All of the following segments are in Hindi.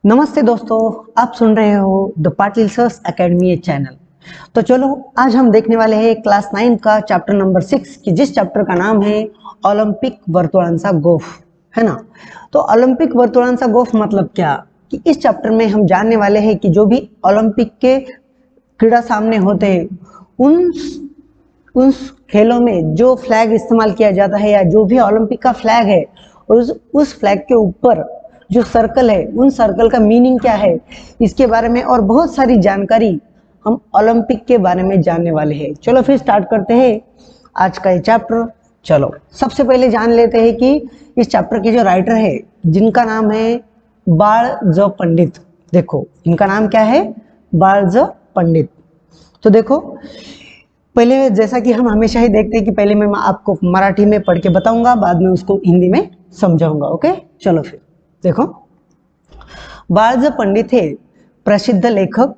नमस्ते दोस्तों, आप सुन रहे हो the Patil sir's academy channel. तो चलो आज हम देखने वाले हैं क्लास 9 का चैप्टर नंबर 6 की जिस चैप्टर का नाम है ऑलिंपिक वर्तुळांचा गोफ, है ना। तो ऑलिंपिक वर्तुळांचा गोफ मतलब क्या कि इस चैप्टर में हम जानने वाले हैं कि जो भी ओलंपिक के क्रीड़ा सामने होते हैं उन खेलों में जो फ्लैग इस्तेमाल किया जाता है या जो भी ओलंपिक का फ्लैग है उस फ्लैग के ऊपर जो सर्कल है उन सर्कल का मीनिंग क्या है, इसके बारे में और बहुत सारी जानकारी हम ओलंपिक के बारे में जानने वाले हैं। चलो फिर स्टार्ट करते हैं आज का ये चैप्टर। चलो सबसे पहले जान लेते हैं कि इस चैप्टर के जो राइटर है जिनका नाम है बाळज पंडित। देखो इनका नाम क्या है, बाळज पंडित। तो देखो पहले जैसा कि हम हमेशा ही देखते हैं कि पहले मैं आपको मराठी में पढ़ के बताऊंगा, बाद में उसको हिंदी में समझाऊंगा। ओके चलो फिर देखो, बाळज पंडित हे प्रसिद्ध लेखक,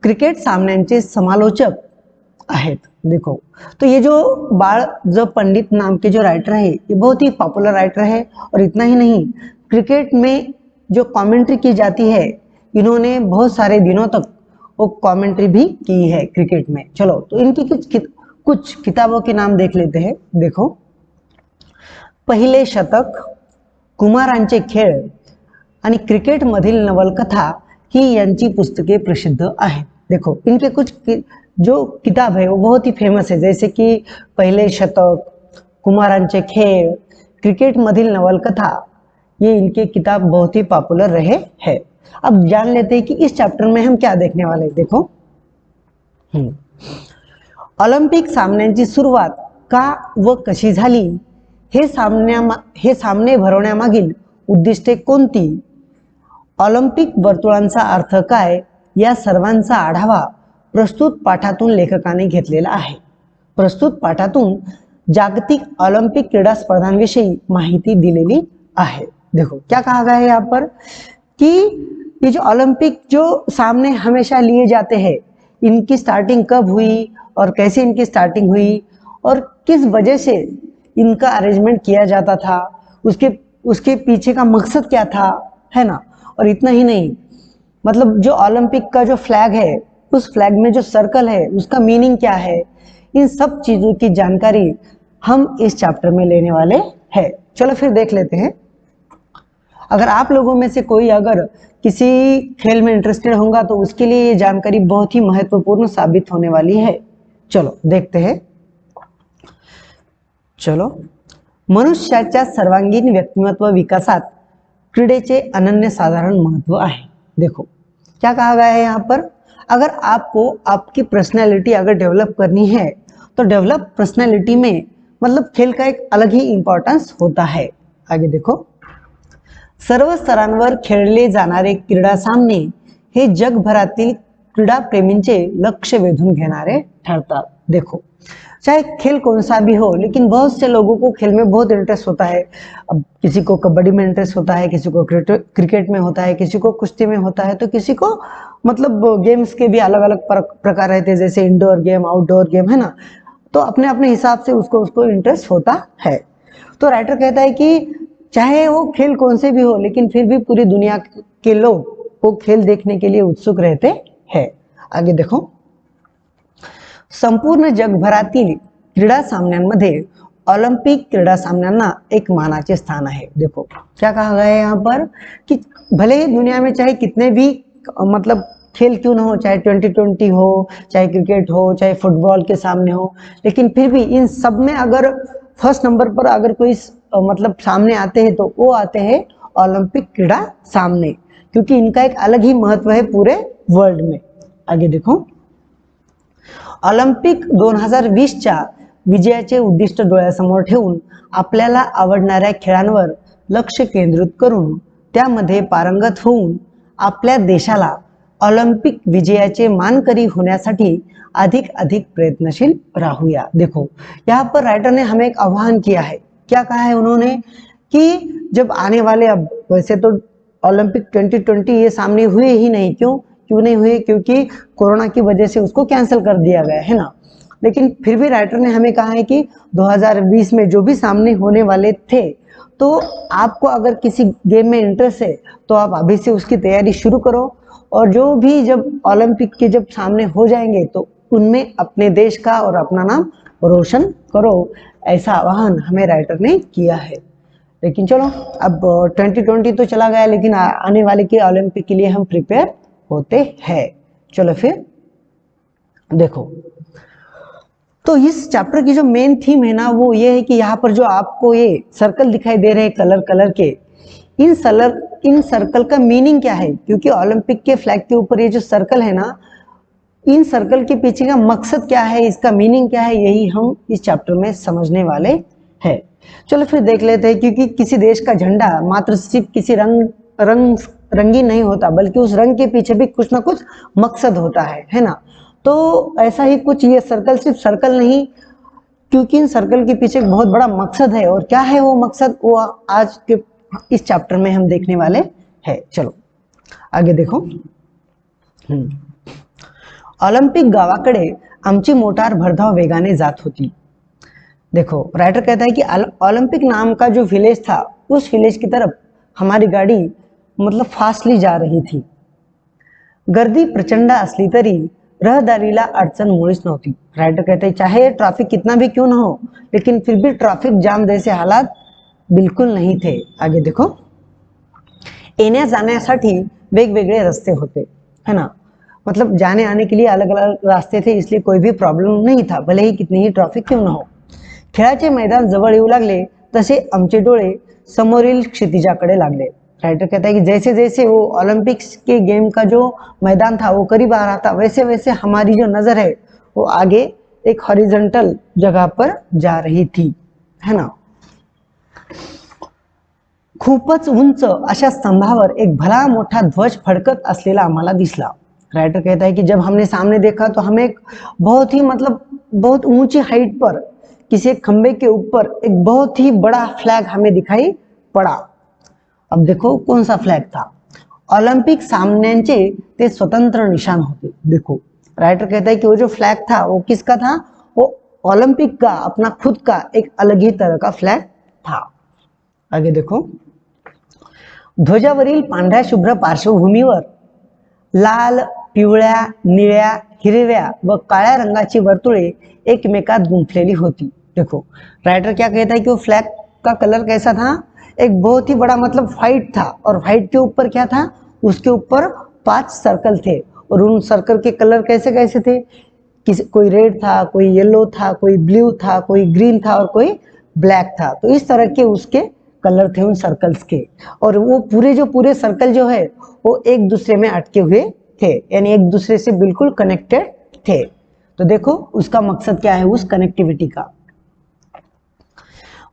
क्रिकेट सामन्यांचे समालोचक आहेत। देखो तो ये जो बाळज पंडित नाम के जो राइटर है ये बहुत ही पॉपुलर राइटर है और इतना ही नहीं, क्रिकेट में जो कमेंट्री की जाती है इन्होंने बहुत सारे दिनों तक वो कमेंट्री भी की है क्रिकेट में। चलो तो इनकी कुछ किताबों के नाम देख लेते हैं। देखो पहिले शतक, कुमारांचे खेळ आणि क्रिकेट मधील नवलकथा ही यांची पुस्तके प्रसिद्ध आहेत। देखो इनके कुछ जो किताब है वो बहुत ही फेमस है, जैसे कि पहिले शतक, कुमारांचे खेळ, क्रिकेट मधील नवलकथा, ये इनके किताब बहुत ही पॉपुलर रहे हैं। अब जान लेते हैं कि इस चैप्टर में हम क्या देखने वाले हैं। देखो ऑलिंपिक सामन्यांची सुरुवात का व कशी झाली, हे सामने भरवण्यामागील उद्दिष्टे कोणती, ऑलिंपिक वर्तुळांचा अर्थ काय, या सर्वांचा आढावा प्रस्तुत पाठातून लेखकाने घेतलेला आहे। प्रस्तुत पाठातून जागतिक ऑलिंपिक क्रीडा स्पर्धांविषयी माहिती दिलेली आहे। देखो क्या कहा गया है यहाँ पर कि ये जो ओलंपिक जो सामने हमेशा लिए जाते हैं इनकी स्टार्टिंग कब हुई और कैसे इनकी स्टार्टिंग हुई और किस वजह से इनका अरेंजमेंट किया जाता था, उसके पीछे का मकसद क्या था, है ना। और इतना ही नहीं, मतलब जो ओलंपिक का जो फ्लैग है उस फ्लैग में जो सर्कल है उसका मीनिंग क्या है, इन सब चीजों की जानकारी हम इस चैप्टर में लेने वाले हैं। चलो फिर देख लेते हैं। अगर आप लोगों में से कोई अगर किसी खेल में इंटरेस्टेड होगा तो उसके लिए ये जानकारी बहुत ही महत्वपूर्ण साबित होने वाली है। चलो देखते हैं। चलो मनुष्याच्या सर्वांगीण व्यक्तिमत्व विकासात क्रीडेचे अनन्यसाधारण महत्व आहे। देखो क्या कहा गया है यहाँ पर, अगर आपको आपकी पर्सनैलिटी अगर डेवलप करनी है तो डेवलप पर्सनैलिटी में मतलब खेल का एक अलग ही इंपॉर्टेंस होता है। आगे देखो, सर्व स्तरांवर खेळले जाणारे क्रीडा सामने हे जगभरातील क्रीडा प्रेमींचे लक्ष वेधून घेणारे ठरतात। देखो चाहे खेल कौन सा भी हो, लेकिन बहुत से लोगों को खेल में बहुत इंटरेस्ट होता है। अब किसी को कबड्डी में इंटरेस्ट होता है, किसी को क्रिकेट में होता है, किसी को कुश्ती में होता है, तो किसी को मतलब गेम्स के भी अलग अलग प्रकार रहते हैं, जैसे इंडोर गेम, आउटडोर गेम, है ना। तो अपने अपने हिसाब से उसको इंटरेस्ट होता है। तो राइटर कहता है कि चाहे वो खेल कौन से भी हो, लेकिन फिर भी पूरी दुनिया के लोग वो खेल देखने के लिए उत्सुक रहते हैं। आगे देखो, संपूर्ण जगभरातील क्रीडा सामन्यांमध्ये ऑलिंपिक क्रीडा सामन्यांना एक मानाचे स्थान आहे। देखो क्या कहा गया है यहाँ पर कि भले ही दुनिया में चाहे कितने भी मतलब खेल क्यों ना हो, चाहे 2020 हो, चाहे क्रिकेट हो, चाहे फुटबॉल के सामने हो, लेकिन फिर भी इन सब में अगर फर्स्ट नंबर पर अगर कोई मतलब सामने आते हैं तो वो आते हैं ओलंपिक क्रीडा सामने, क्योंकि इनका एक अलग ही महत्व है पूरे वर्ल्ड में। आगे देखो, ऑलिंपिक 2020च्या विजयाचे उद्दिष्ट डोळ्यासमोर ठेवून आपल्याला आवडणाऱ्या खेळांवर लक्ष केंद्रित करून त्यामध्ये पारंगत होऊन आपल्या देशाला ऑलिंपिक विजयाचे मानकरी होण्यासाठी अधिक अधिक प्रयत्नशील राहूया। देखो यहाँ पर राइटर ने हमें एक आह्वान किया है। क्या कहा है उन्होंने कि जब आने वाले, अब वैसे तो ओलंपिक 2020 ये सामने हुए ही नहीं, क्यों नहीं हुए, क्योंकि कोरोना की वजह से उसको कैंसिल कर दिया गया है ना। लेकिन फिर भी राइटर ने हमें कहा है कि 2020 में जो भी सामने होने वाले थे तो आपको अगर किसी गेम में इंटरेस्ट है तो आप अभी से उसकी तैयारी शुरू करो, और जो भी जब ओलंपिक के जब सामने हो जाएंगे तो उनमें अपने देश का और अपना नाम रोशन करो, ऐसा आह्वान हमें राइटर ने किया है। लेकिन चलो, अब 2020 तो चला गया, लेकिन आने वाले के ओलंपिक के लिए हम प्रिपेयर होते हैं। चलो फिर देखो, तो इस चैप्टर की जो मेन थीम है ना, वो ये है कि यहाँ पर जो आपको ये सर्कल दिखाई दे रहे हैं कलर कलर के, इन सर्कल का मीनिंग क्या है, क्योंकि ओलंपिक के फ्लैग के ऊपर ये जो सर्कल है ना, इन सर्कल के पीछे का मकसद क्या है, इसका मीनिंग क्या है, यही हम इस चैप्टर में समझने वाले हैं। चलो फिर देख लेते हैं, क्योंकि किसी देश का झंडा मात्र सिर्फ किसी रंगीन नहीं होता, बल्कि उस रंग के पीछे भी कुछ ना कुछ मकसद होता है ना। तो ऐसा ही कुछ ये सर्कल सिर्फ सर्कल नहीं, क्योंकि इन सर्कल के पीछे एक बहुत बड़ा मकसद है, और क्या है वो मकसद, वो आज के इस चैप्टर में हम देखने वाले हैं। चलो आगे देखो। ऑलिम्पिक गावाकडे आमची मोटार भरधाव वेगाने जात होती। देखो, राइटर कहता है कि ओलंपिक नाम का जो विलेज था, उस विलेज की तरफ हमारी गाड़ी मतलब फास्टली जा रही थी। गर्दी प्रचंड असली तरी रहदारीला अडचण मुळीच नव्हती। राइटर कहते हैं चाहे ट्रैफिक कितना भी क्यों ना हो, लेकिन फिर भी ट्रैफिक जाम जैसे हालात बिल्कुल नहीं थे। आगे देखो, येण्या जाण्यासाठी वेगवेगळे रस्ते होते, है ना, मतलब जाने आने के लिए अलग अलग रास्ते थे, इसलिए कोई भी प्रॉब्लम नहीं था, भले ही कितनी ही ट्रॅफिक क्यों ना हो। खेळाचे मैदान जवळ येऊ लागले तसे आमचे डोळे समोरील क्षितिजाकडे लागले। राइटर कहता है कि जैसे जैसे वो ओलंपिक्स के गेम का जो मैदान था वो करीब आ रहा था, वैसे वैसे हमारी जो नजर है वो आगे एक हॉरिजॉन्टल जगह पर जा रही थी, है ना। खूपच उंच अशा स्तंभावर एक भला मोठा ध्वज फडकत असलेला आम्हाला दिसला। राइटर कहता है कि जब हमने सामने देखा तो हमें एक बहुत ही मतलब बहुत ऊंची हाइट पर किसी एक खंबे के ऊपर एक बहुत ही बड़ा फ्लैग हमें दिखाई पड़ा। अब देखो कौन सा फ्लैग था, ओलंपिक सामन्यांचे ते स्वतंत्र निशान होते। देखो, राइटर कहता है कि वो जो फ्लैग था वो किसका था, वो ओलंपिक का अपना खुद का एक अलग ही तरह का फ्लैग था। आगे देखो, ध्वजावरील पांढऱ्या शुभ्र पार्श्वभूमीवर लाल, पिवळ्या, निळ्या, हिरव्या व काळ्या रंगाची वर्तुळे एकमेकात गुंफलेली होती। देखो, राइटर क्या कहता है कि वो फ्लैग का कलर कैसा था, एक बहुत ही बड़ा मतलब व्हाइट था, और व्हाइट के ऊपर क्या था, उसके ऊपर 5 सर्कल थे, और उन सर्कल के कलर कैसे कैसे थे, कोई रेड था, कोई येलो था, कोई ब्लू था, कोई ग्रीन था और कोई ब्लैक था। तो इस तरह के उसके कलर थे उन सर्कल्स के, और वो पूरे सर्कल जो है वो एक दूसरे में अटके हुए थे, यानी एक दूसरे से बिल्कुल कनेक्टेड थे। तो देखो उसका मकसद क्या है उस कनेक्टिविटी का।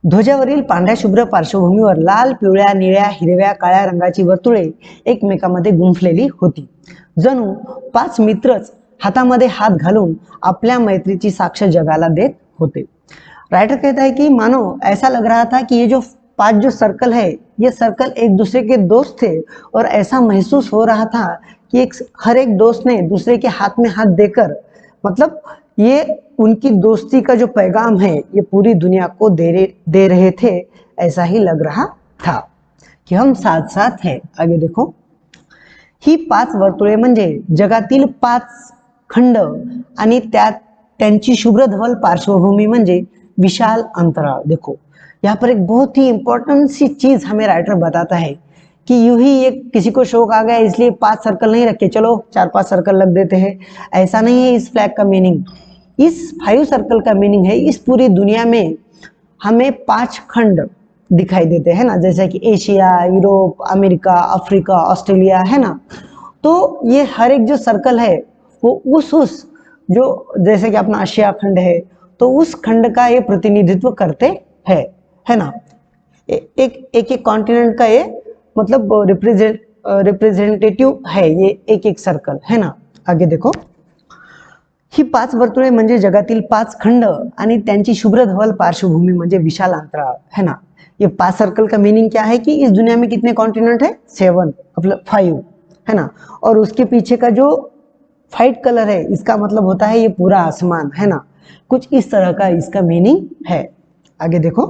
ध्वजावरील पांढऱ्या शुभ्र पार्श्वभूमीवर लाल, पिवळ्या, निळ्या, हिरव्या, काळ्या रंगाची वर्तुळे एकमेकांमध्ये गुंफलेली होती। जणू 5 मित्रच हातामध्ये हात घालून आपल्या मैत्रीची साक्ष जगाला देत होते। राइटर कहता है कि मानो ऐसा लग रहा था कि ये जो 5 जो सर्कल है, ये सर्कल एक दूसरे के दोस्त थे, और ऐसा महसूस हो रहा था कि हर एक दोस्त ने दूसरे के हाथ में हाथ देकर, मतलब ये उनकी दोस्ती का जो पैगाम है ये पूरी दुनिया को दे रहे थे, ऐसा ही लग रहा था कि हम साथ साथ हैं। आगे देखो, ही 5 वर्तुळे म्हणजे जगातील 5 खंड आणि त्यांची शुभ्रधवल पार्श्वभूमी म्हणजे विशाल अंतराळ। देखो, यहाँ पर एक बहुत ही इंपॉर्टेंट सी चीज हमें राइटर बताता है कि यूं ही एक किसी को शौक आ गया इसलिए 5 सर्कल नहीं रखे, चलो 4-5 सर्कल लग देते हैं, ऐसा नहीं है इस फ्लैग का मीनिंग। इस 5 सर्कल का मीनिंग है इस पूरी दुनिया में हमें 5 खंड दिखाई देते हैं ना, जैसे कि Asia, Europe, America, Africa, Australia, है ना। तो ये हर एक जो सर्कल है वो उस जो जैसे कि अपना एशिया खंड है तो उस खंड का ये प्रतिनिधित्व करते हैं, है ना। एक कॉन्टिनेंट का ये मतलब रिप्रेजेंटेटिव है ये एक सर्कल, है ना। आगे देखो, ही 5 वर्तुळे म्हणजे जगातील 5 खंड आणि त्यांची शुभ्रधवल पार्श्वभूमी म्हणजे विशाल अंतराळ, है ना। ये 5 सर्कल का मीनिंग क्या है कि इस दुनिया में कितने कॉन्टिनेंट है, 7 मतलब 5, है ना। और उसके पीछे का जो व्हाइट कलर है इसका मतलब होता है ये पूरा आसमान, है ना। कुछ इस तरह का इसका मीनिंग है। आगे देखो,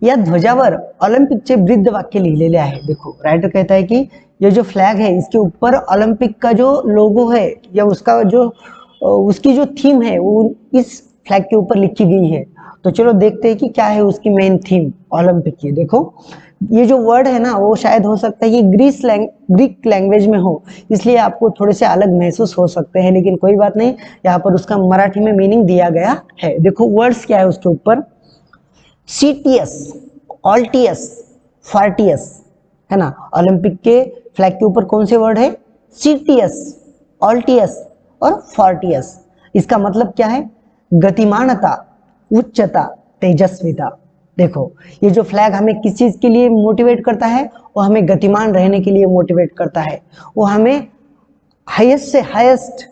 या ध्वजावर ऑलिम्पिकचे ब्रीद वाक्य लिहिलेले आहे। देखो राइटर कहता है कि ये जो फ्लैग है इसके ऊपर ओलंपिक का जो लोगो है या उसका जो उसकी जो थीम है वो इस फ्लैग के ऊपर लिखी गई है। तो चलो देखते हैं कि क्या है उसकी मेन थीम ओलंपिक की। देखो ये जो वर्ड है ना वो शायद हो सकता है कि ग्रीक लैंग्वेज में हो, इसलिए आपको थोड़े से अलग महसूस हो सकते हैं, लेकिन कोई बात नहीं, यहाँ पर उसका मराठी में मीनिंग दिया गया है। देखो वर्ड्स क्या है उसके ऊपर, सीटियस, ऑल्टियस, फार्टियस, है ना। ओलंपिक के फ्लैग के ऊपर कौन से वर्ड है, सीटियस, ऑल्टियस और फार्टियस। इसका मतलब क्या है, गतिमानता, उच्चता, तेजस्विता। देखो ये जो फ्लैग हमें किस चीज के लिए मोटिवेट करता है, वो हमें गतिमान रहने के लिए मोटिवेट करता है, वो हमें हाईएस्ट से हाईएस्ट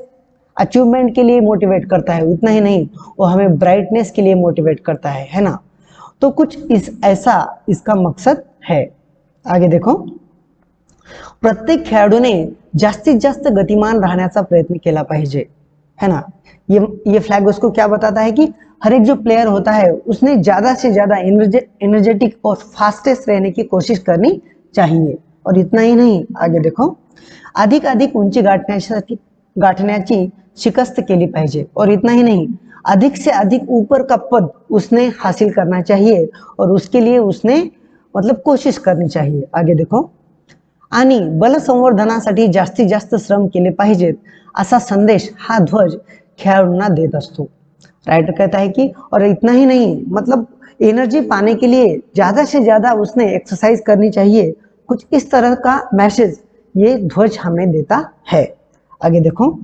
अचीवमेंट के लिए मोटिवेट करता है। उतना ही नहीं, वो हमें ब्राइटनेस के लिए मोटिवेट करता है ना। तो कुछ इस ऐसा इसका मकसद है। आगे देखो, प्रत्येक खेळाडूने जास्तीत जास्त गतिमान राहण्याचा प्रयत्न केला पाहिजे, है ना। ये फ्लैग उसको क्या बताता है कि हर एक जो प्लेयर होता है उसने ज्यादा से ज्यादा एनर्जेटिक और फास्टेस्ट रहने की कोशिश करनी चाहिए। और इतना ही नहीं, आगे देखो, अधिक अधिक उंची गाठण्याची शिकस्त केली पाहिजे। और इतना ही नहीं, अधिक से अधिक ऊपर का पद उसने हासिल करना चाहिए और उसके लिए उसने मतलब कोशिश करनी चाहिए। आगे देखो, आणि बलसंवर्धनासाठी जास्तीत जास्त श्रम केले पाहिजेत असा संदेश हा ध्वज खेळाडूंना देत असतो। राइटर कहता है कि और इतना ही नहीं, मतलब एनर्जी पाने के लिए ज्यादा से ज्यादा उसने एक्सरसाइज करनी चाहिए। कुछ इस तरह का मैसेज ये ध्वज हमें देता है। आगे देखो,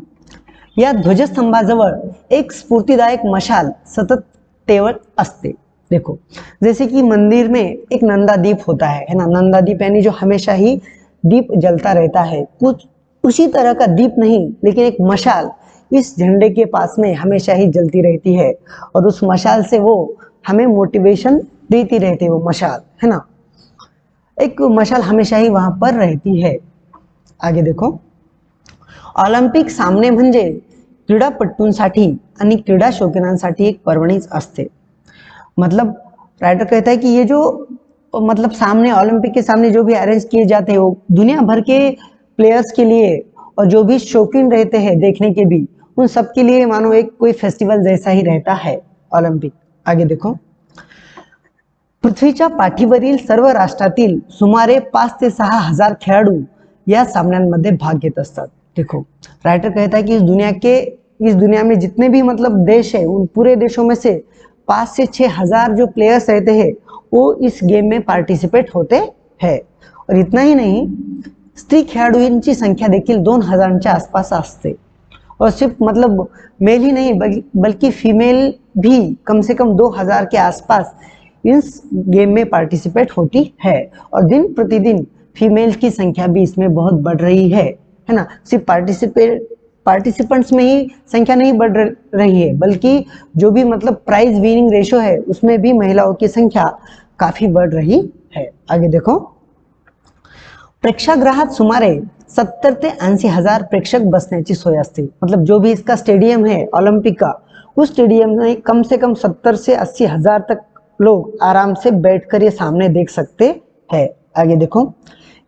या ध्वजस्तंभाजवळ एक स्फूर्तिदायक मशाल सतत तेवत असते। देखो जैसे कि मंदिर में एक नंदा दीप होता है ना, नंदा दीप यानी जो हमेशा ही दीप जलता रहता है, कुछ उसी तरह का दीप नहीं, लेकिन एक मशाल इस झंडे के पास में हमेशा ही जलती रहती है और उस मशाल से वो हमें मोटिवेशन देती रहती है। वो मशाल, है ना, एक मशाल हमेशा ही वहां पर रहती है। आगे देखो, ऑलिम्पिक सामने म्हणजे क्रीडापटूंसाठी आणि क्रीडा शौकीनांसाठी एक पर्वणीच असते। मतलब राइटर कहता है कि ये जो मतलब सामने ओलंपिक के सामने जो भी अरेंज किए जाते हैं वो दुनिया भर के प्लेयर्स के लिए और जो भी शौकीन रहते हैं देखने के भी, उन सब के लिए मानो एक कोई फेस्टिवल जैसा ही रहता है ओलंपिक। आगे देखो, पृथ्वीच्या पाठीवरील सर्व राष्ट्रातील सुमारे 5 ते 6 हजार खेळाडू या सामन्यांमध्ये भाग घेत असतात। देखो राइटर कहता है कि इस दुनिया में जितने भी मतलब देश है, उन पूरे देशों में से 5 से 6 हजार जो प्लेयर्स रहते हैं वो इस गेम में पार्टिसिपेट होते हैं। और इतना ही नहीं, स्त्री खेळाडूंची संख्या देखील 2000च्या आसपास असते। और सिर्फ मतलब मेल ही नहीं बल्कि फीमेल भी कम से कम 2000 के आसपास इस गेम में पार्टिसिपेट होती है। और दिन प्रतिदिन फीमेल की संख्या भी इसमें बहुत बढ़ रही है ना। सिर्फ पार्टिसिपेंट्स में ही संख्या नहीं बढ़ रही है, बल्कि जो भी मतलब प्राइज विनिंग रेशो है उसमें भी महिलाओं की संख्या काफी बढ़ रही है। आगे देखो, प्रेक्षागृहात सुमारे 70 ते 80 हजार प्रेक्षक बसण्याची सोय असते। मतलब जो भी इसका स्टेडियम है ओलंपिक का, उस स्टेडियम में कम से कम 70 से 80 हजार तक लोग आराम से बैठकर ये सामने देख सकते हैं। आगे देखो,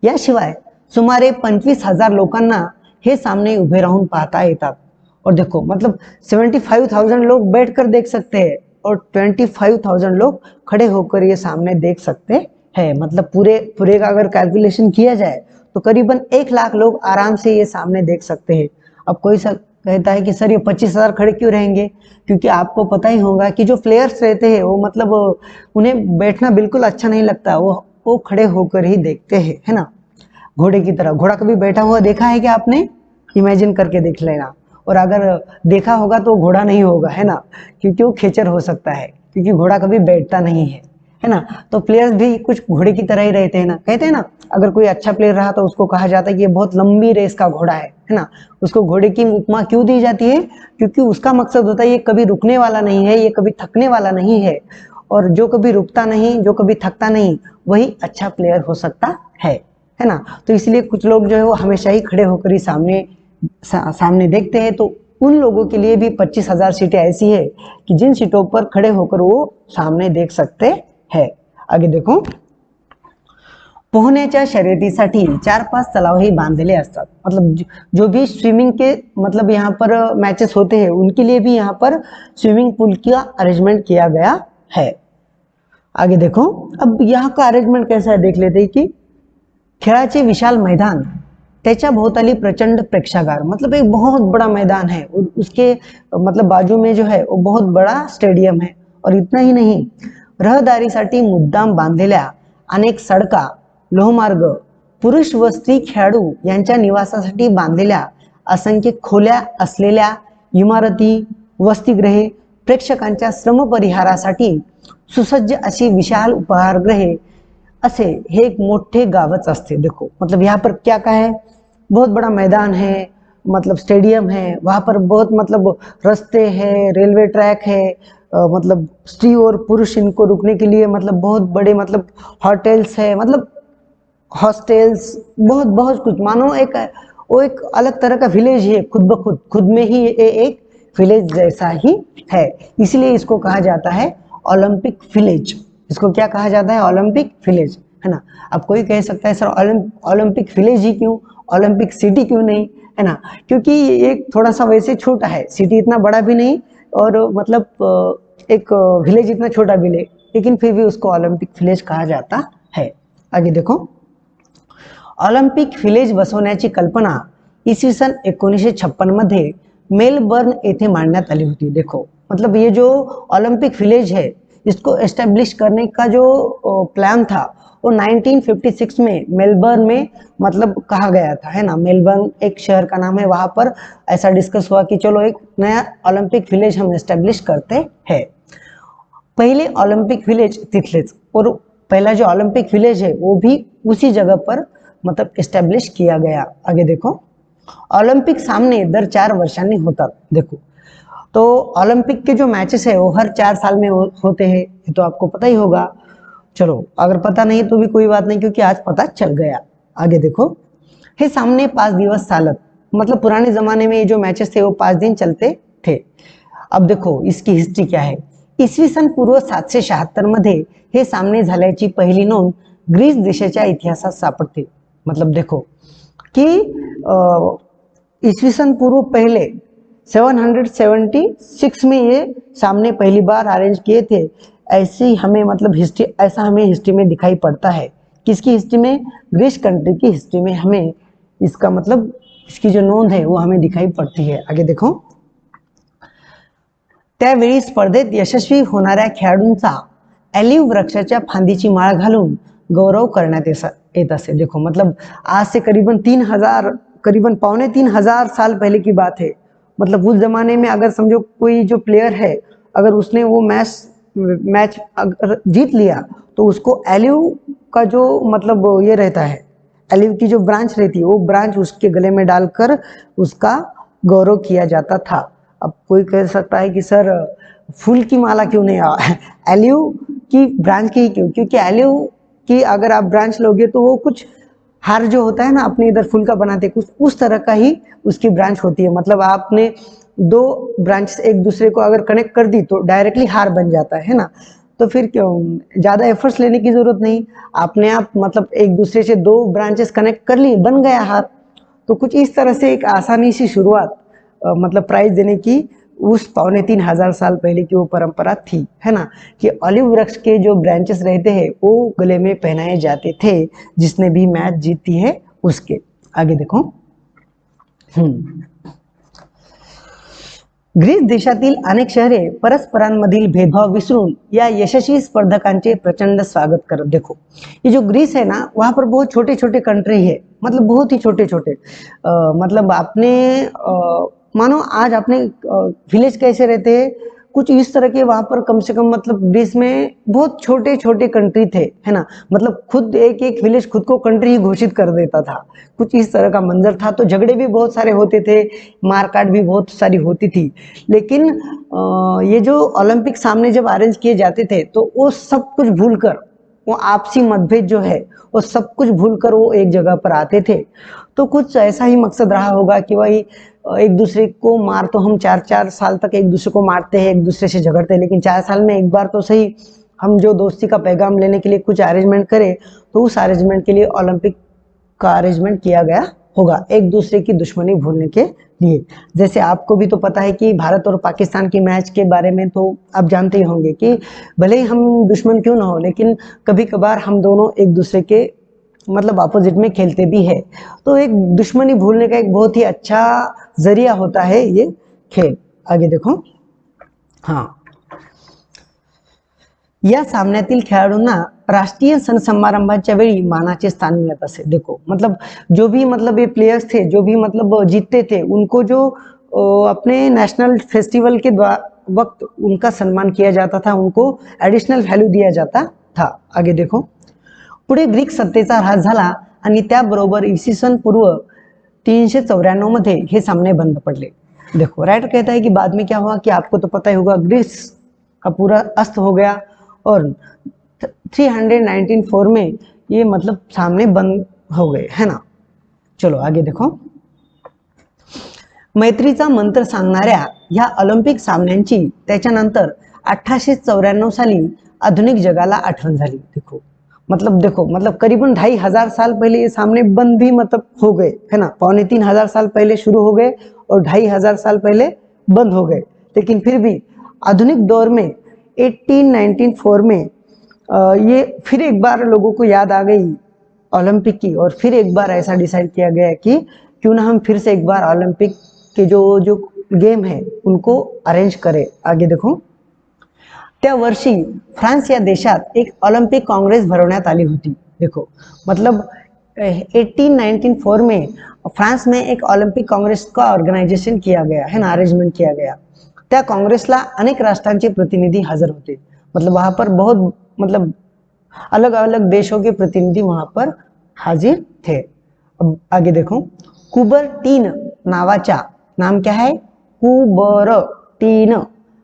याशिवाय सुमारे 25,000 लोकांना हे सामने उभे राहून पाहता येतात। और देखो मतलब 75,000 लोग बैठकर देख सकते हैं और 25,000 लोग खड़े होकर ये सामने देख सकते हैं। मतलब पूरे का अगर कैलकुलेशन किया जाए तो करीबन 1 लाख लोग आराम से ये सामने देख सकते हैं। अब कोई कहता है कि सर ये 25,000 खड़े क्यों रहेंगे, क्योंकि आपको पता ही होगा कि जो प्लेयर्स रहते हैं वो मतलब उन्हें बैठना बिल्कुल अच्छा नहीं लगता, वो खड़े होकर ही देखते हैं, है ना। घोड़े की तरह, घोड़ा कभी बैठा हुआ देखा है क्या आपने? इमेजिन करके देख लेना। और अगर देखा होगा तो घोड़ा नहीं होगा, है ना, क्योंकि वो खेचर हो सकता है, क्योंकि घोड़ा कभी बैठता नहीं है ना। तो प्लेयर्स भी कुछ घोड़े की तरह ही रहते हैं ना। कहते हैं ना, अगर कोई अच्छा प्लेयर रहा तो उसको कहा जाता है कि ये बहुत लंबी रेस का घोड़ा है ना। उसको घोड़े की उपमा क्यों दी जाती है? क्योंकि उसका मकसद होता है ये कभी रुकने वाला नहीं है, ये कभी थकने वाला नहीं है, और जो कभी रुकता नहीं, जो कभी थकता नहीं, वही अच्छा प्लेयर हो सकता है ना। तो इसलिए कुछ लोग जो है वो हमेशा ही खड़े होकर ही सामने देखते हैं। तो उन लोगों के लिए भी 25,000 सीटें ऐसी है कि जिन सीटों पर खड़े होकर वो सामने देख सकते हैं। आगे देखो, पोहण्याच्या शर्यतीसाठी 4-5 तलावही बांधलेले असतात। मतलब जो भी स्विमिंग के मतलब यहाँ पर मैचेस होते हैं उनके लिए भी यहाँ पर स्विमिंग पूल का अरेंजमेंट किया गया है। आगे देखो, अब यहाँ का अरेंजमेंट कैसा है देख लेते हैं कि खेळाचे विशाल मैदान, त्याच्या भोवताली प्रचंड प्रेक्षागार, मतलब एक बहुत बड़ा मैदान है और उसके मतलब बाजू में जो है वो बहुत बड़ा स्टेडियम है। और इतना ही नहीं, रहदारीसाठी मुद्दाम बांधलेल्या अनेक सडका, लोहमार्ग, पुरुष व स्त्री खेळाडू यांच्या निवासासाठी बांधलेल्या असंख्य खोल्या असलेल्या इमारती, वसतिगृहे, प्रेक्षकांच्या श्रमपरिहारासाठी सुसज्ज अशी विशाल उपहारगृहे, असे हे एक मोठे गावच असते। देखो मतलब यहाँ पर क्या क्या है, बहुत बड़ा मैदान है, मतलब स्टेडियम है, वहाँ पर बहुत मतलब रास्ते हैं, रेलवे ट्रैक है, मतलब स्त्री और पुरुष इनको रुकने के लिए मतलब बहुत बड़े मतलब होटल्स है, मतलब हॉस्टल्स, बहुत बहुत कुछ, मानो एक वो एक अलग तरह का विलेज है, खुद ब खुद में ही ये एक विलेज जैसा ही है। इसलिए इसको कहा जाता है ओलंपिक विलेज। इसको क्या कहा जाता है? ओलंपिक विलेज, है ना। अब कोई कह सकता है सर ओलंपिक विलेज ही क्यों, ओलंपिक सिटी क्यों नहीं, है ना, क्योंकि ये थोड़ा सा वैसे छोटा है, सिटी इतना बड़ा भी नहीं और मतलब एक विलेज इतना छोटा भी नहीं, लेकिन फिर भी उसको ओलंपिक विलेज कहा जाता है। आगे देखो, ऑलिम्पिक विलेज बसवण्याची कल्पना इसवी सन 1956 मध्ये मेलबर्न येथे मांडण्यात आली होती। देखो मतलब ये जो ओलंपिक विलेज है इसको एस्टेब्लिश करने का जो प्लान था वो 1956 में मेलबर्न में मतलब कहा गया था, है ना। मेलबर्न एक शहर का नाम है, वहां पर ऐसा डिस्कस हुआ कि चलो एक नया ओलंपिक विलेज हम एस्टेब्लिश करते हैं। पहले ओलंपिक विलेज तिथलेच, और पहला जो ओलंपिक विलेज है वो भी उसी जगह पर मतलब एस्टेब्लिश किया गया। आगे देखो, ओलंपिक सामने दर 4 वर्षांनी होतात। देखो तो ओलंपिक के जो मैचेस है वो हर 4 साल में होते हैं, ये तो आपको पता ही होगा। चलो अगर पता नहीं तो भी कोई बात नहीं, क्योंकि आज पता चल गया। आगे देखो, हे सामने 5 दिवस चालत, मतलब पुराने जमाने में ये जो मैचेस थे वो 5 दिन चलते थे। अब देखो इसकी हिस्ट्री क्या है। इसवी सन पूर्व 776 मध्ये हे सामने झाल्याची पहिली नोंद ग्रीस देशाच्या इतिहासात सापडते। मतलब देखो कि ईस्वी सन पूर्व पहले 776 में ये सामने पहली बार अरेंज किए थे। ऐसी हमें मतलब हिस्ट्री, ऐसा हमें हिस्ट्री में दिखाई पड़ता है। किसकी हिस्ट्री में? ग्रीस कंट्री की हिस्ट्री में हमें इसका मतलब इसकी जो नोंद है वो हमें दिखाई पड़ती है। आगे देखो, त्यावेळी स्पर्धेत यशस्वी होणाऱ्या खेळाडूंचा ऑलिव्ह वृक्षाच्या फांदीची माळ घालून गौरव करण्यात येत असे। देखो मतलब आज से करीबन 3000 करीबन 3500 साल पहले की बात है। मतलब उस जमाने में अगर समझो कोई जो प्लेयर है अगर उसने वो मैच अगर जीत लिया तो उसको ऑलिव का जो मतलब ये रहता है, ऑलिव की जो ब्रांच रहती है वो ब्रांच उसके गले में डालकर उसका गौरव किया जाता था। अब कोई कह सकता है कि सर फूल की माला क्यों नहीं, ऑलिव की ब्रांच की क्यों? क्योंकि ऑलिव की अगर आप ब्रांच लोगे तो वो कुछ हार जो होता है ना अपने इधर फूल का बनाते, कुछ उस तरह का ही उसकी ब्रांच होती है। मतलब आपने 2 ब्रांच एक दूसरे को अगर कनेक्ट कर दी तो डायरेक्टली हार बन जाता है ना। तो फिर क्यों ज्यादा एफर्ट्स लेने की जरूरत नहीं, आपने आप मतलब एक दूसरे से 2 ब्रांचेस कनेक्ट कर ली, बन गया हार। तो कुछ इस तरह से एक आसानी सी शुरुआत मतलब प्राइज देने की उस 3500 साल पहले की वो परंपरा थी, है ना, कि ऑलिव वृक्ष के जो ब्रांचेस रहते हैं वो गले में पहनाए जाते थे जिसने भी मैच जीती है उसके। आगे देखो, ग्रीस देशातील अनेक शहरे परस्परांमधील भेदभाव विसरून या यशस्वी स्पर्धकांचे प्रचंड स्वागत करत। देखो ये जो ग्रीस है ना वहां पर बहुत छोटे छोटे कंट्री है, मतलब बहुत ही छोटे छोटे, मतलब आपने मानो आज अपने विलेज कैसे रहते हैं कुछ इस तरह के वहां पर कम से कम मतलब ग्रीस में बहुत छोटे छोटे कंट्री थे, है ना। मतलब खुद एक एक विलेज खुद को कंट्री ही घोषित कर देता था, कुछ इस तरह का मंजर था। तो झगड़े भी बहुत सारे होते थे, मारकाट भी बहुत सारी होती थी। लेकिन ये जो ओलंपिक सामने जब अरेंज किए जाते थे तो वो सब कुछ भूलकर, वो आपसी मतभेद जो है वो सब कुछ भूलकर वो एक जगह पर आते थे। तो कुछ ऐसा ही मकसद रहा होगा कि भाई एक दूसरे को मार तो हम 4-4 साल तक एक दूसरे को मारते हैं, एक दूसरे से झगड़ते हैं, लेकिन 4 साल में एक बार तो सही हम जो दोस्ती का पैगाम लेने के लिए कुछ अरेंजमेंट करें तो उस अरेंजमेंट के लिए ओलंपिक का अरेंजमेंट किया गया होगा, एक दूसरे की दुश्मनी भूलने के लिए। जैसे आपको भी तो पता है कि भारत और पाकिस्तान की मैच के बारे में तो आप जानते ही होंगे कि भले ही हम दुश्मन क्यों ना हो, लेकिन कभी कभार हम दोनों एक दूसरे के मतलब अपोजिट में खेलते भी है। तो एक दुश्मनी भूलने का एक बहुत ही अच्छा जरिया होता है ये खेल। आगे देखो, हाँ, या सामन्यातील खेळाडूंना राष्ट्रीय सण समारंभाच्या वेळी मानाचे स्थान मिळत असे। देखो मतलब जो भी मतलब ये प्लेयर्स थे, जो भी मतलब जीतते थे, उनको जो अपने नेशनल फेस्टिवल के वक्त उनका सम्मान किया जाता था, उनको एडिशनल व्हॅल्यू दिया जाता था। आगे देखो, पुढे ग्रीक सत्तेचा ऱ्हास झाला आणि त्याबरोबर इसवी सन पूर्व 394 मध्ये हे सामने बंद पड़ले। देखो राइटर कहता है कि बाद में क्या हुआ कि आपको तो पता ही होगा, ग्रीस का पूरा अस्त हो गया और 394 में ये मतलब सामने बंद हो गए, है ना। चलो आगे देखो, मैत्रीचा मंत्र सांगणाऱ्या या ऑलिम्पिक सामन्यांची त्याच्यानंतर 1894 साली आधुनिक जगाला आठवण झाली। देखो मतलब करीबन 2500 साल पहले ये सामने बंद भी मतलब हो गए, है ना। 2500 साल पहले शुरू हो गए और 2500 साल पहले बंद हो गए, लेकिन फिर भी आधुनिक दौर में 1894 में ये फिर एक बार लोगों को याद आ गई ओलंपिक की, और फिर एक बार ऐसा डिसाइड किया गया कि क्यों ना हम फिर से एक बार ओलंपिक के जो गेम है उनको अरेंज करें। आगे देखो, त्या वर्षी फ्रान्स या देशात एक ऑलिम्पिक कांग्रेस भरवण्यात आली होती। देखो मतलब 1894 में फ्रांस में एक ओलंपिक कांग्रेस का ऑर्गेनाइजेशन किया गया है ना, अरेंजमेंट किया गया। त्या कांग्रेसला अनेक राष्ट्रांचे प्रतिनिधि हाजिर होते, मतलब वहां पर बहुत मतलब अलग अलग देशों के प्रतिनिधि वहां पर हाजिर थे। अब आगे देखो, कुबर्टीन नावाच्या, नाम क्या है, कुबर्टीन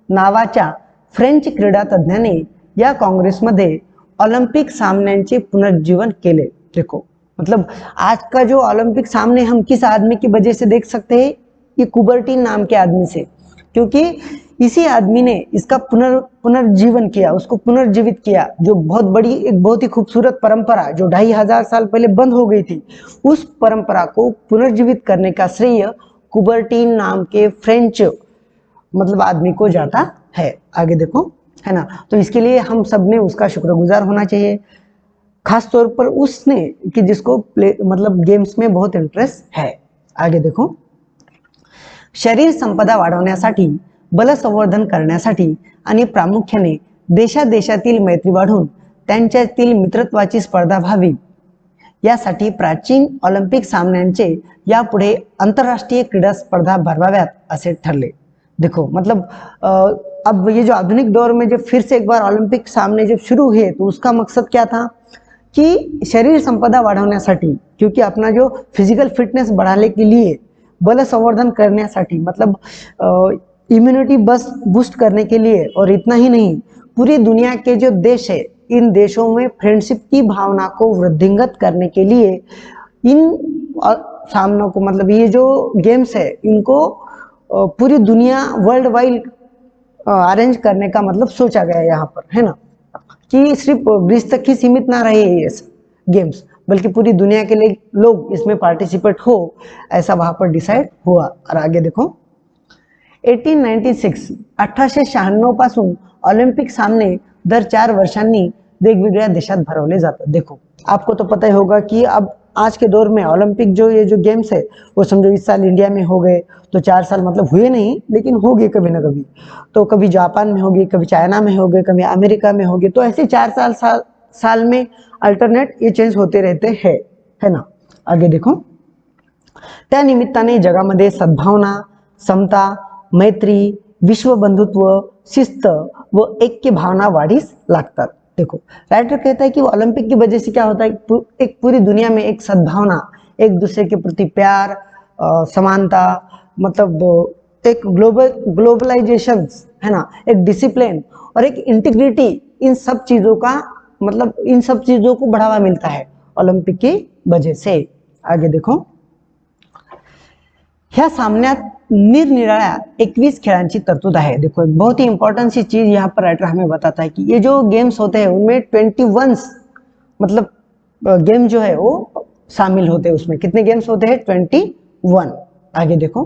नावाच्या फ्रेंच क्रीडा तज्ञाने या कांग्रेसमध्ये ओलंपिक सामन्यांचे पुनर्जीवन केले। देखो मतलब आज का जो ओलंपिक सामने हम किस आदमी की वजह से देख सकते हैं, ये कुबर्टीन नाम के आदमी से, क्योंकि इसी आदमी ने इसका पुनर्जीवन किया, उसको पुनर्जीवित किया। जो बहुत बड़ी एक बहुत ही खूबसूरत परंपरा जो 2500 साल पहले बंद हो गई थी, उस परंपरा को पुनर्जीवित करने का श्रेय कुबर्टीन नाम के फ्रेंच मतलब आदमी को जाता है। आगे देखो, है ना। तो इसके लिए हम सब ने उसका शुक्रगुजार होना चाहिए, खास तौर पर उसने कि जिसको मतलब गेम्स में बहुत इंटरेस्ट है। आगे देखो, शरीर संपदा वाढवण्यासाठी, बल संवर्धन करण्यासाठी आणि प्रामुख्याने देशादेशातील मैत्री वाढून त्यांच्यातील मित्रत्वाची स्पर्धा व्हावी यासाठी प्राचीन ऑलिम्पिक सामन्यांचे यापुढे आंतरराष्ट्रीय क्रीडा स्पर्धा भरवाव्यात असे ठरले। देखो मतलब अब ये जो आधुनिक दौर में जब फिर से एक बार ओलंपिक सामने जब शुरू हुए तो उसका मकसद क्या था कि शरीर संपदा बढ़ाने, क्योंकि अपना जो फिजिकल फिटनेस बढ़ाने के लिए, बल संवर्धन करण्यासाठी मतलब इम्यूनिटी बस बूस्ट करने के लिए, और इतना ही नहीं पूरी दुनिया के जो देश है इन देशों में फ्रेंडशिप की भावना को वृद्धिंगत करने के लिए इन सामनों को मतलब ये जो गेम्स है इनको पूरी दुनिया वर्ल्ड वाइड अरेंज करने का मतलब सोचा गया यहाँ पर, है ना। कि सिर्फ ग्रीस तक ही सीमित ना रहे ये गेम्स, बल्कि पूरी दुनिया के लिए लोग इसमें पार्टिसिपेट हो, ऐसा वहां पर डिसाइड हुआ। और आगे देखो, 1896 पासून ऑलिम्पिक सामने दर 4 वर्षांनी वेगवेगळ्या देशात भरवले जातात। देखो आपको तो पता ही होगा कि अब आज के दौर में ओलंपिक जो ये जो गेम्स है वो समझो इस साल इंडिया में हो गए, तो 4 साल मतलब हुए नहीं लेकिन हो गए कभी ना कभी, तो कभी जापान में हो गए, कभी चाइना में हो गए, कभी अमेरिका में हो गए, तो ऐसे 4 साल में अल्टरनेट ये चेंज होते रहते हैं, है ना। आगे देखो, त्या निमित्ताने जगामध्ये सद्भावना, समता, मैत्री, विश्व बंधुत्व, शिस्त व ऐक्य भावना वाढीस लागतात। देखो राइटर कहता है कि ओलंपिक की वजह से क्या होता है, एक पूरी दुनिया में एक सद्भावना, एक दूसरे के प्रति प्यार, समानता, मतलब एक ग्लोबलाइजेशन, है ना, एक डिसिप्लिन और एक इंटीग्रिटी, इन सब चीजों का मतलब इन सब चीजों को बढ़ावा मिलता है ओलंपिक की वजह से। आगे देखो, ह्या सामन्यात निरनिराळ्या 21 खेळांची तरतूद है। देखो एक बहुत ही इंपॉर्टेंट सी चीज यहाँ पर राइटर हमें बताता है कि ये जो गेम्स होते हैं उनमें 21 मतलब गेम जो है वो शामिल होते हैं। उसमें कितने गेम्स होते हैं? 21। आगे देखो,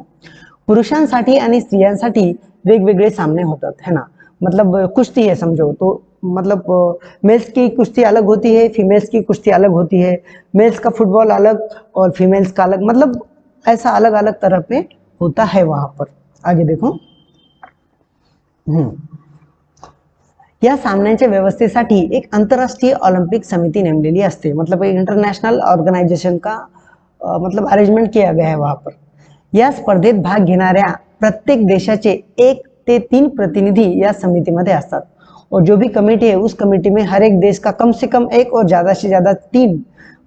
पुरुषांसाठी आणि स्त्रियांसाठी वेगवेगळे सामने होतात है ना। मतलब कुश्ती है समझो तो, मतलब मेल्स की कुश्ती अलग होती है, फीमेल्स की कुश्ती अलग होती है, मेल्स का फुटबॉल अलग और फीमेल्स का अलग, मतलब ऐसा अलग अलग तरह पे होता है वहां पर। आगे देखो, या सामन्यांच्या व्यवस्थेसाठी एक आंतरराष्ट्रीय ऑलिंपिक समिति नेमलेली असते। मतलब इंटरनेशनल ऑर्गेनाइजेशन का मतलब अरेंजमेंट किया गया है वहां पर। या स्पर्धेत भाग घेणाऱ्या प्रत्येक देशाचे 1 ते 3 प्रतिनिधी या समितीमध्ये असतात और जो भी कमेटी है उस कमेटी में हर एक देश का कम से कम 1 और ज्यादा से ज्यादा 3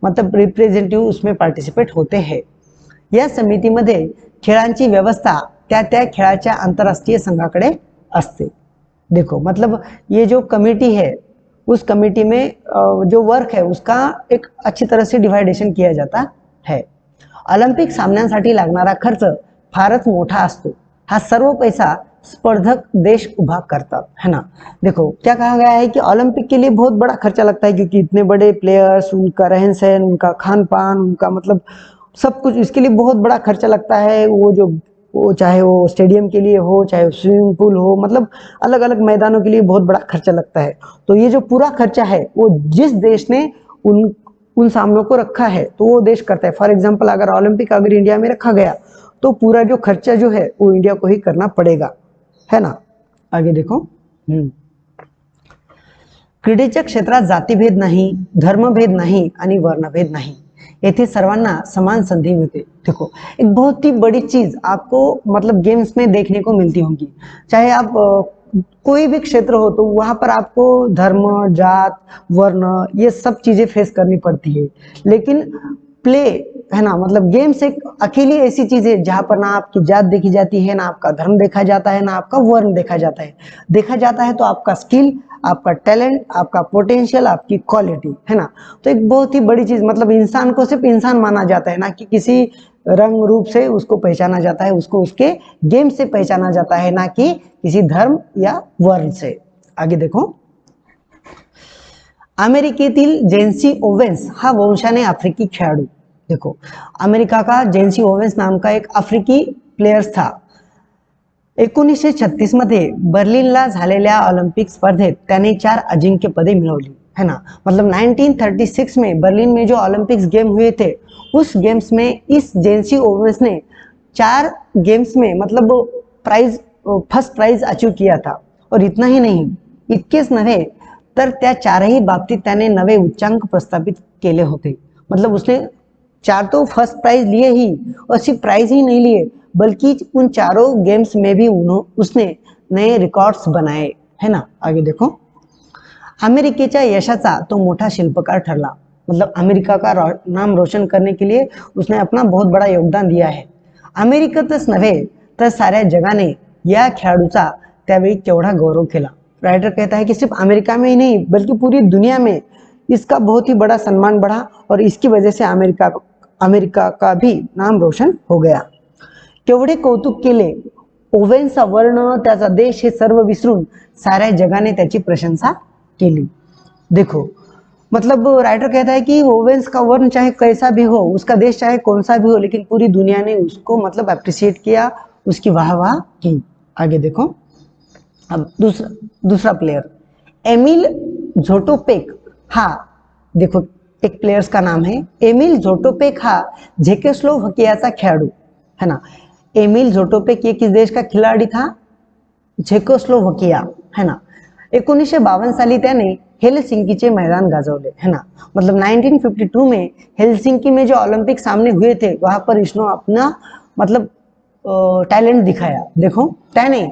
मतलब रिप्रेजेंटेटिव उसमें पार्टिसिपेट होते हैं। या समितीमध्ये खेळांची व्यवस्था त्या खेळाच्या आंतरराष्ट्रीय संघाकडे असते। देखो मतलब ये जो कमेटी है उस कमेटी में जो वर्क है उसका एक अच्छी तरह से डिवाइडेशन किया जाता है। ऑलिंपिक सामन्यांसाठी लागणारा खर्च फारच मोठा असतो। हा सर्व पैसा स्पर्धक देश उभा करतात है ना। देखो क्या कहा गया है कि ओलंपिक के लिए बहुत बड़ा खर्चा लगता है क्योंकि इतने बड़े प्लेयर्स, उनका रहन सहन, उनका खान पान, उनका मतलब सब कुछ, इसके लिए बहुत बड़ा खर्चा लगता है। वो चाहे वो स्टेडियम के लिए हो, चाहे स्विमिंग पूल हो, मतलब अलग अलग मैदानों के लिए बहुत बड़ा खर्चा लगता है। तो ये जो पूरा खर्चा है वो जिस देश ने उन सामनों को रखा है तो वो देश करता है। फॉर एग्जाम्पल अगर ओलंपिक अगर इंडिया में रखा गया तो पूरा जो खर्चा जो है वो इंडिया को ही करना पड़ेगा, है ना। आगे देखो, क्रीडेच्या क्षेत्रात जातीभेद नाही, धर्मभेद नाही आणि वर्णभेद नाही, येथे सर्वांना समान संधि मिलते। देखो एक बहुत ही बड़ी चीज आपको मतलब गेम्स में देखने को मिलती होगी। चाहे आप कोई भी क्षेत्र हो तो वहां पर आपको धर्म, जात, वर्ण ये सब चीजें फेस करनी पड़ती है। लेकिन प्ले है ना, मतलब गेम्स एक अकेली ऐसी चीज है जहां पर ना आपकी जात देखी जाती है, ना आपका धर्म देखा जाता है, ना आपका वर्ण देखा जाता है। देखा जाता है तो आपका स्किल, आपका टैलेंट, आपका पोटेंशियल, आपकी क्वालिटी, है ना। तो एक बहुत ही बड़ी चीज, मतलब इंसान को सिर्फ इंसान माना जाता है, ना कि किसी रंग रूप से उसको पहचाना जाता है, उसको उसके गेम से पहचाना जाता है, ना कि किसी धर्म या वर्ण से। आगे देखो, अमेरिकेतील जेन्सी ओवेन्स हा वंशाने आफ्रिकी खेळाडू। देखो अमेरिका का जेन्सी ओवेन्स नाम का एक अफ्रीकी प्लेयर था। 1936 मध्ये बर्लिनला झालेल्या ऑलिंपिक स्पर्धेत त्याने 4 अजिंक्य पदे मिळवली, है ना। मतलब 1936 में बर्लिन में जो ओलंपिक्स गेम हुए थे उस गेम्स में इस जेन्सी ओवेन्स ने 4 गेम्स में मतलब प्राइज फर्स्ट प्राइज अचीव किया था। और इतना ही नहीं, इतकेच नव्हे तर त्या 4ही बाबतीत त्याने नवे उच्चांक प्रस्थापित केले होते। मतलब उसने 4 तो फर्स्ट प्राइज लिए ही, और सिर्फ प्राइज ही नहीं लिए बल्कि उन चारों गेम्स में भी उसने नए रिकॉर्ड्स बनाए, है ना। आगे देखो, अमेरिकेच्या यशाचा तो मोठा शिल्पकार ठरला। मतलब अमेरिका का नाम रोशन करने के लिए उसने अपना बहुत बड़ा योगदान दिया है। अमेरिकेतच नव्हे तर साऱ्या जगाने या खेळाडूचा त्यावेळी केवढा गौरव केला। राइटर कहता है कि सिर्फ अमेरिका में ही नहीं बल्कि पूरी दुनिया में इसका बहुत ही बड़ा सम्मान बढ़ा और इसकी वजह से अमेरिका का भी नाम रोशन हो गया। केवढे कौतुक केले, ओवेन्सचा वर्ण, त्याचा देश हे सर्व विसरून साऱ्या जगाने त्याची प्रशंसा केली। देखो मतलब राइटर कहता है कि ओवेन्स का वर्ण चाहे कैसा भी हो, उसका देश चाहे कौन सा भी हो, लेकिन पूरी दुनिया ने उसको मतलब अप्रिशिएट किया, उसकी वाह की। आगे देखो, अब दूसरा प्लेयर एमिल झोटोपेक। हा देखो एक प्लेयर्स का नाम है एमिल झोटोपेक। हा झेकोस्लोवाकियाचा खेळाडू, है ना। एमिल झोटोपेक ये किस देश का खिलाड़ी था? झेकोस्लोवाकिया, है ना। 1952 साली त्याने हेलसिंकीचे मैदान गाजवले, है ना। मतलब 1952 में हेलसिंकी में जो ओलंपिक सामने हुए थे वहां पर इसने अपना मतलब टैलेंट दिखाया। देखो त्याने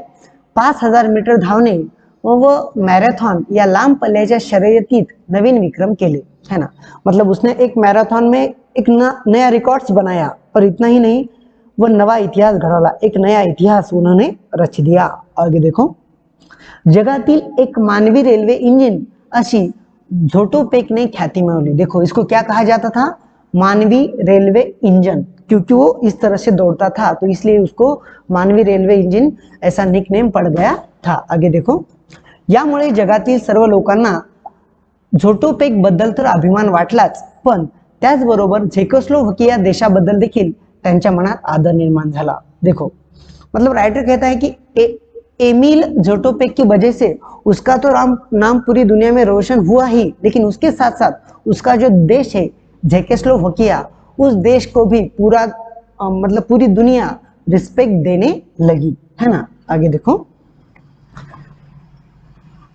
5000 मीटर धावणे व मैराथन या लांब पल्ल्याच्या शर्यतीत नवीन विक्रम केले, है ना। मतलब उसने एक मैराथन में एक नया रिकॉर्ड्स बनाया और इतना ही नहीं वो नवा इतिहास घडवला, एक नया इतिहास उन्होंने रच दिया। आगे देखो, जगातील एक मानवी रेल्वे इंजिन अशी झोटोपेक ने ख्याति मिळवली। देखो इसको क्या कहा जाता था? मानवी रेलवे इंजन। क्योंकि वो इस तरह से दौड़ता था, तो इसलिए उसको मानवी रेल्वे इंजिन ऐसा निकनेम पड़ गया था। आगे देखो, यामुळे जगातील सर्व लोकांना झोटोपेक बद्दल तर अभिमान वाटलाच, पण त्याचबरोबर झेकोस्लोवाकिया देशाबद्दल देखील त्यांच्या मनात आदर निर्माण झाला। देखो, मतलब राइटर कहता है कि एमिल झोटोपेक की वजह से उसका तो नाम पूरी दुनिया में रोशन हुआ ही, लेकिन उसके साथ साथ उसका जो देश है झेकोस्लोवाकिया, उस देश को भी पूरा मतलब पूरी दुनिया रिस्पेक्ट देने लगी, है ना। आगे देखो,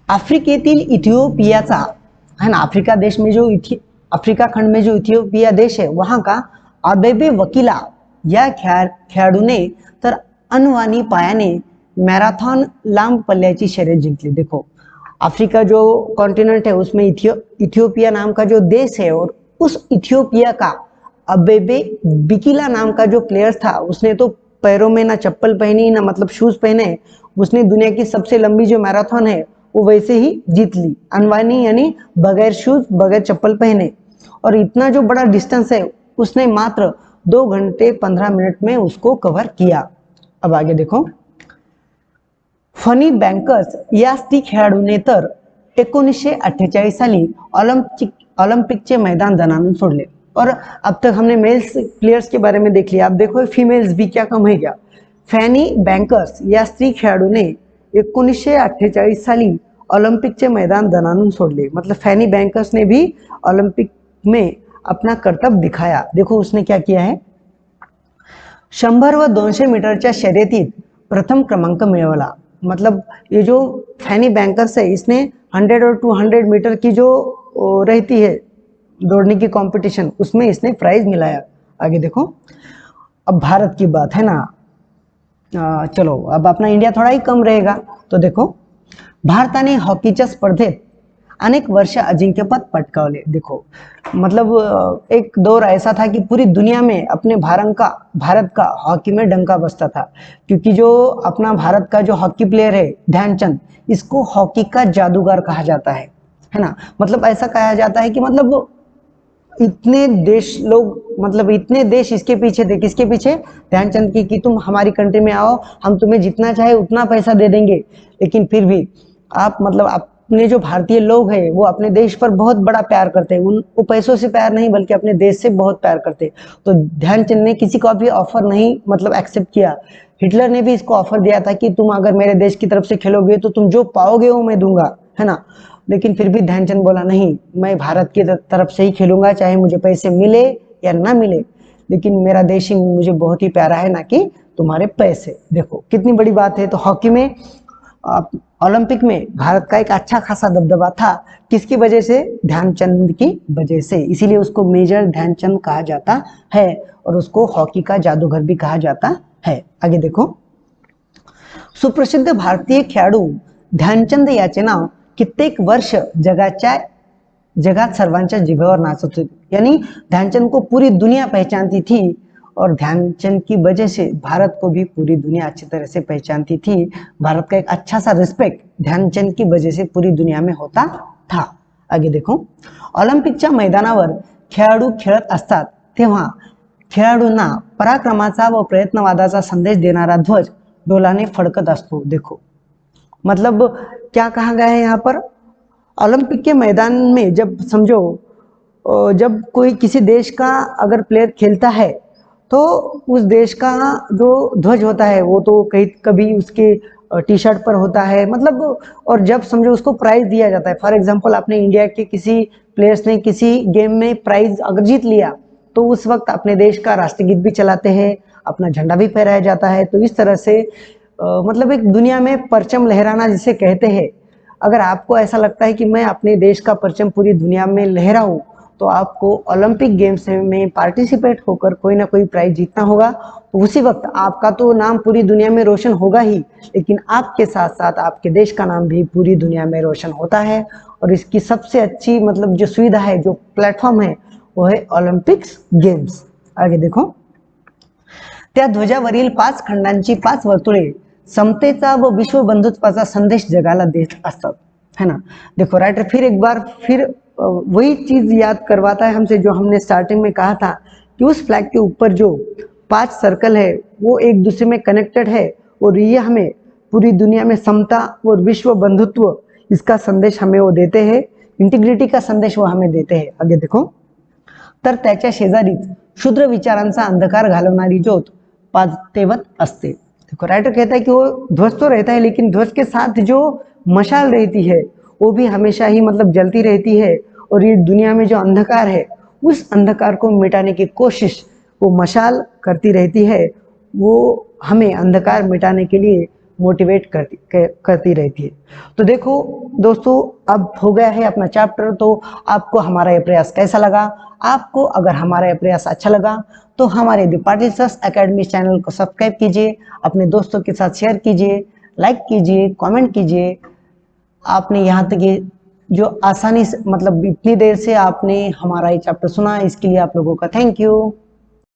आफ्रिकेतील इथियोपियाचा, है ना, अफ्रीका देश में जो अफ्रीका खंड में जो इथियोपिया देश है वहां का अबेबे वकीला या खेळाडूने तर अनवाणी पायाने मैराथन लांब पल्ल्याची शर्यत जिंकली। देखो, अफ्रीका जो कॉन्टिनेंट है उसमें इथियोपिया नाम का जो देश है, और उस इथियोपिया का अबेबे बिकिला नाम का जो प्लेयर था, उसने तो पैरों में ना चप्पल पहनी ना मतलब शूज पहने, उसने दुनिया की सबसे लंबी जो मैराथन है वो वैसे ही जीत ली, अनवानी यानी बगैर शूज बगैर चप्पल पहने। और इतना जो बड़ा डिस्टेंस है उसने मात्र 2 घंटे 15 मिनट में उसको कवर किया। अब आगे देखो, फनी बँकर्स या स्त्री खेळाडूने तर 1948 साली ऑलिम्पिकचे मैदान दणाणून सोडले। और अब तक हमने मेल्स प्लेयर्स के बारे में देख लिया, अब देखो फीमेल्स भी क्या कम है क्या। फॅनी बँकर्स या स्त्री खेळाडूने 1948 साली ऑलिम्पिकचे मैदान दणाणून सोडले, मतलब फैनी बैंकर्स ने भी ओलंपिक में अपना कर्तव्य दिखाया। देखो उसने क्या किया है, 100 व 200 मीटरच्या शर्यतीत प्रथम क्रमांक मिळवला। मतलब ये जो फैनी बैंकर्स है इसने 100 और 200 मीटर की जो रहती है दौड़ने की कंपटीशन, उसमें इसने प्राइज मिलाया। आगे देखो, अब भारत की बात है ना, चलो अब अपना इंडिया थोड़ा ही कम रहेगा। तो देखो, भारताने हॉकीच्या स्पर्धेत अनेक वर्ष अजिंक्यपद पटकावले। देखो, मतलब एक दौर ऐसा था कि पूरी दुनिया में अपने भारत का हॉकी में डंका बजता था, क्योंकि जो अपना भारत का जो हॉकी प्लेयर है ध्यानचंद, इसको हॉकी का जादूगर कहा जाता है ना। मतलब ऐसा कहा जाता है कि मतलब इतने देश लोग, मतलब इतने देश इसके पीछे थे, किसके पीछे, ध्यानचंद की, कि तुम हमारी कंट्री में आओ, हम तुम्हें जितना चाहे उतना पैसा दे देंगे, लेकिन फिर भी आप मतलब अपने जो भारतीय लोग हैं वो अपने देश पर बहुत बड़ा प्यार करते हैं, वो पैसों से प्यार नहीं बल्कि अपने देश से बहुत प्यार करते हैं। तो ध्यानचंद ने किसी का भी ऑफर नहीं मतलब एक्सेप्ट किया। हिटलर ने भी इसको ऑफर दिया था कि तुम अगर मेरे देश की तरफ से खेलोगे तो तुम जो पाओगे वो मैं दूंगा, है ना। लेकिन फिर भी ध्यानचंद बोला नहीं, मैं भारत की तरफ से ही खेलूंगा, चाहे मुझे पैसे मिले या ना मिले, लेकिन मेरा देश ही मुझे बहुत ही प्यारा है, ना कि तुम्हारे पैसे। देखो कितनी बड़ी बात है। तो हॉकी में ओलंपिक में भारत का एक अच्छा खासा दबदबा था, किसकी वजह से, ध्यानचंद की वजह से, इसीलिए उसको मेजर ध्यानचंद कहा जाता है और उसको हॉकी का जादूगर भी कहा जाता है। आगे देखो, सुप्रसिद्ध भारतीय खेळाडू ध्यानचंद याचे नाव कित्येक वर्ष जगात सर्वांच्या जिभेवर नाचत होते, यानी ध्यानचंद को पूरी दुनिया पहचानती थी और ध्यानचंद की वजह से भारत को भी पूरी दुनिया अच्छी तरह से पहचानती थी। भारत का एक अच्छा सा रिस्पेक्ट ध्यानचंद की वजह से पूरी दुनिया में होता था। आगे देखो, ऑलिम्पिकच्या मैदानावर खेळाडू खेळत असतात तेव्हा खेळाडूंना पराक्रमाचा व प्रयत्नवादाचा संदेश देणारा ध्वज डोलाने फडकत असतो। देखो, मतलब क्या कहा गया है यहाँ पर, ओलंपिक के मैदान में जब समझो जब कोई किसी देश का अगर प्लेयर खेलता है तो उस देश का जो ध्वज होता है वो तो कभी उसके टी शर्ट पर होता है, मतलब, और जब समझो उसको प्राइज दिया जाता है, फॉर एग्जांपल अपने इंडिया के किसी प्लेयर्स ने किसी गेम में प्राइज अगर जीत लिया तो उस वक्त अपने देश का राष्ट्रगीत भी चलाते हैं, अपना झंडा भी फहराया जाता है। तो इस तरह से मतलब एक दुनिया में परचम लहराना जिसे कहते हैं। अगर आपको ऐसा लगता है कि मैं अपने देश का परचम पूरी दुनिया में लहराऊं, तो आपको ओलंपिक गेम्स में पार्टिसिपेट होकर कोई ना कोई प्राइज जीतना होगा। तो उसी वक्त आपका तो नाम पूरी दुनिया में रोशन होगा ही, लेकिन आपके साथ साथ आपके देश का नाम भी पूरी दुनिया में रोशन होता है। और इसकी सबसे अच्छी मतलब जो सुविधा है, जो प्लेटफॉर्म है, वो है ओलंपिक्स गेम्स। आगे देखो, त्या ध्वजावरील 5 खंडांची 5 वर्तुळे समतेचा व विश्व बंधुत्वाचा संदेश जगाला देत असतात, है ना। देखो राइटर फिर एक बार फिर वही चीज याद करवाता है हमसे जो हमने स्टार्टिंग में कहा था कि उस फ्लैग के ऊपर जो 5 सर्कल है वो एक दूसरे में कनेक्टेड है और ये हमें पूरी दुनिया में समता और विश्व बंधुत्व इसका संदेश हमें वो देते हैं, इंटिग्रिटी का संदेश वो हमें देते हैं। आगे देखो, तर त्याच्या शेजारीच शूद्र विचारांचा अंधकार घालवणारी ज्योत पातेवत असते। देखो राइटर कहता है कि वो ध्वज तो रहता है लेकिन ध्वज के साथ जो मशाल रहती है वो भी हमेशा ही मतलब जलती रहती है और ये दुनिया में जो अंधकार है उस अंधकार को मिटाने की कोशिश वो मशाल करती रहती है, वो हमें अंधकार मिटाने के लिए मोटिवेट करती रहती है। तो देखो दोस्तों, अब हो गया है अपना चैप्टर। तो आपको हमारा ये प्रयास कैसा लगा? आपको अगर हमारा ये प्रयास अच्छा लगा तो हमारे the Patil sir's academy channel को सब्सक्राइब कीजिए, अपने दोस्तों के साथ शेयर कीजिए, लाइक कीजिए, कमेंट कीजिए। आपने यहाँ तक ये जो आसानी से मतलब इतनी देर से आपने हमारा ये चैप्टर सुना, इसके लिए आप लोगों का थैंक यू।